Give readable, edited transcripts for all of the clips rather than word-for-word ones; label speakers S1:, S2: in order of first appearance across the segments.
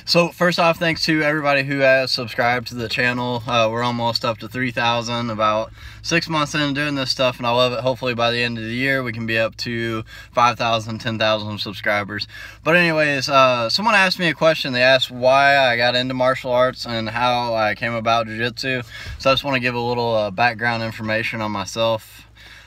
S1: So first off, thanks to everybody who has subscribed to the channel. We're almost up to 3,000, about 6 months into doing this stuff, and I love it. Hopefully by the end of the year we can be up to 5,000, 10,000 subscribers. But anyways, someone asked me a question. They asked why I got into martial arts and how I came about jiu-jitsu. So I just want to give a little background information on myself.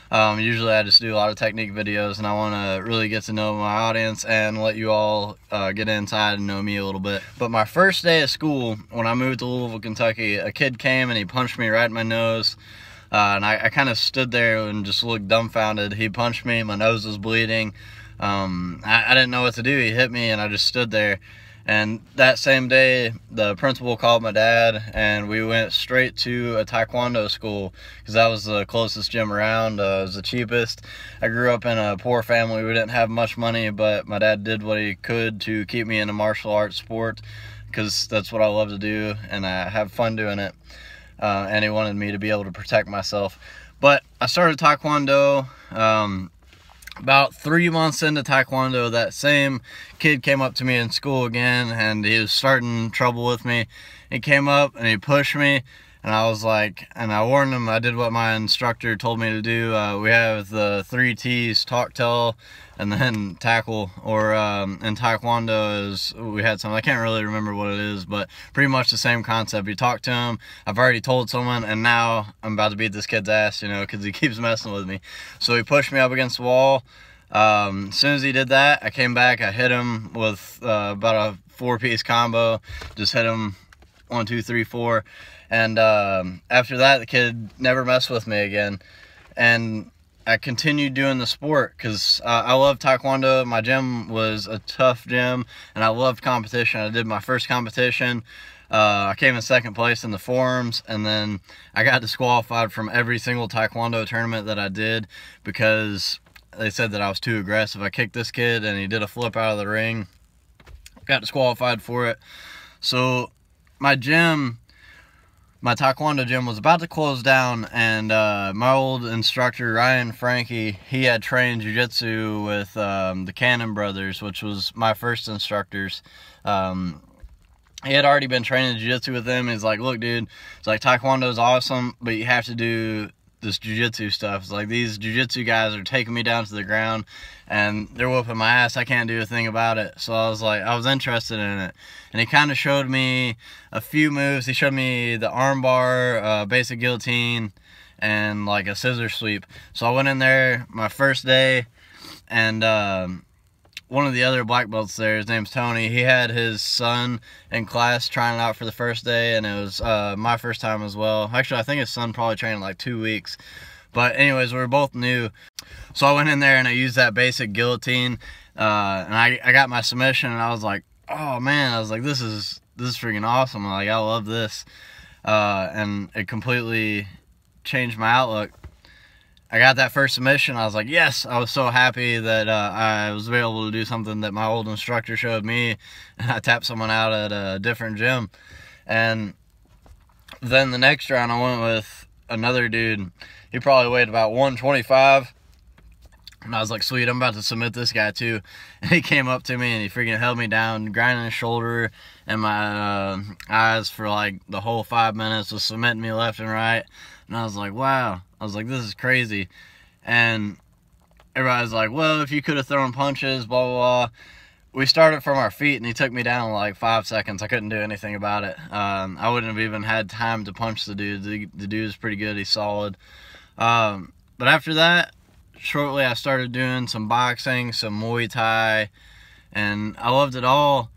S1: Usually I just do a lot of technique videos, and I want to really get to know my audience and let you all get inside and know me a little bit. But my first day of school, when I moved to Louisville, Kentucky, a kid came and he punched me right in my nose. And I kind of stood there and just looked dumbfounded. He punched me, my nose was bleeding. I didn't know what to do. He hit me and I just stood there. And that same day, the principal called my dad, and we went straight to a Taekwondo school because that was the closest gym around. It was the cheapest. I grew up in a poor family. We didn't have much money, but my dad did what he could to keep me in a martial arts sport because that's what I love to do, and I have fun doing it. And he wanted me to be able to protect myself. But I started Taekwondo. About 3 months into Taekwondo, that same kid came up to me in school again, and he was starting trouble with me. He came up and he pushed me, and I was like, and I warned him. I did what my instructor told me to do. We have the 3 T's: talk, tell, and then tackle. Or in Taekwondo is, we had something, I can't really remember what it is, but pretty much the same concept. You talk to him. I've already told someone, and now I'm about to beat this kid's ass, you know, because he keeps messing with me. So he pushed me up against the wall. As soon as he did that, I came back. I hit him with about a 4-piece combo. Just hit him 1, 2, 3, 4. And after that, the kid never messed with me again. And I continued doing the sport because I love Taekwondo. My gym was a tough gym, and I loved competition. I did my first competition. I came in 2nd place in the forums, and then I got disqualified from every single Taekwondo tournament that I did because they said that I was too aggressive. I kicked this kid, and he did a flip out of the ring. Got disqualified for it. So my Taekwondo gym was about to close down, and my old instructor, Ryan Frankie, he had trained jiu-jitsu with the Cannon brothers, which was my first instructors. He had already been training jiu-jitsu with them. He's like, look, dude, it's like Taekwondo is awesome, but you have to do this jiu-jitsu stuff. It's like these jiu-jitsu guys are taking me down to the ground and they're whooping my ass. I can't do a thing about it. So I was interested in it, and he kind of showed me a few moves. He showed me the arm bar, basic guillotine, and like a scissor sweep. So I went in there my first day, and one of the other black belts there, his name's Tony, he had his son in class trying it out for the first day, and it was my first time as well. Actually, I think his son probably trained like 2 weeks. But anyways, we were both new. So I went in there and I used that basic guillotine, and I got my submission, and I was like, oh man, I was like, this is freaking awesome. Like, I love this. And it completely changed my outlook. I got that first submission. I was like, yes. I was so happy that I was able to do something that my old instructor showed me. I tapped someone out at a different gym. And then the next round I went with another dude. He probably weighed about 125. And I was like, sweet, I'm about to submit this guy too. And he came up to me and he freaking held me down, grinding his shoulder and my eyes for like the whole 5 minutes, was submitting me left and right. And I was like, wow. I was like, this is crazy. And everybody's like, well, if you could have thrown punches, blah, blah, blah. We started from our feet, and he took me down in like 5 seconds. I couldn't do anything about it. I wouldn't have even had time to punch the dude. The dude's pretty good. He's solid. But after that, shortly I started doing some boxing, some Muay Thai, and I loved it all.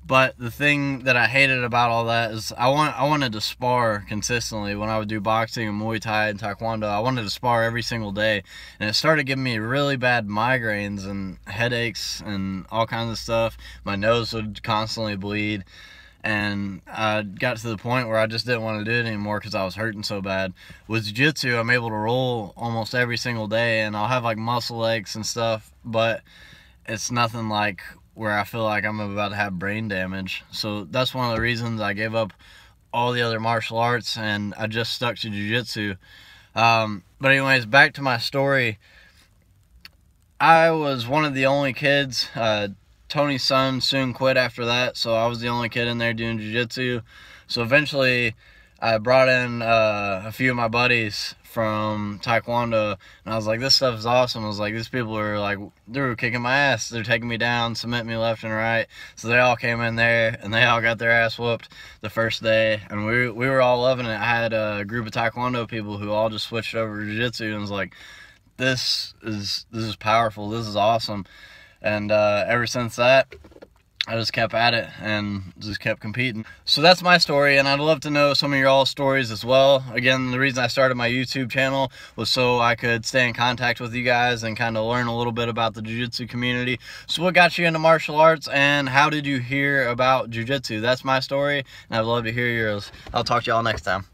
S1: But the thing that I hated about all that is I wanted to spar consistently. When I would do boxing and Muay Thai and Taekwondo, I wanted to spar every single day. And it started giving me really bad migraines and headaches and all kinds of stuff. My nose would constantly bleed. And I got to the point where I just didn't want to do it anymore because I was hurting so bad. With jiu-jitsu, I'm able to roll almost every single day, and I'll have like muscle aches and stuff, but it's nothing like where I feel like I'm about to have brain damage. So that's one of the reasons I gave up all the other martial arts and I just stuck to jiu-jitsu. But anyways, back to my story. I was one of the only kids Tony's son soon quit after that, so I was the only kid in there doing jiu-jitsu. So eventually I brought in a few of my buddies from Taekwondo, and I was like, this stuff is awesome. I was like, these people are like, they were kicking my ass. They're taking me down, submitting me left and right. So they all came in there, and they all got their ass whooped the first day, and we were all loving it. I had a group of Taekwondo people who all just switched over to jiu-jitsu, and was like, this is powerful. This is awesome. And ever since that, I just kept at it and just kept competing. So that's my story, and I'd love to know some of your all stories as well. Again, the reason I started my YouTube channel was so I could stay in contact with you guys and kind of learn a little bit about the jiu-jitsu community. So what got you into martial arts, and how did you hear about jiu-jitsu? That's my story, and I'd love to hear yours. I'll talk to y'all next time.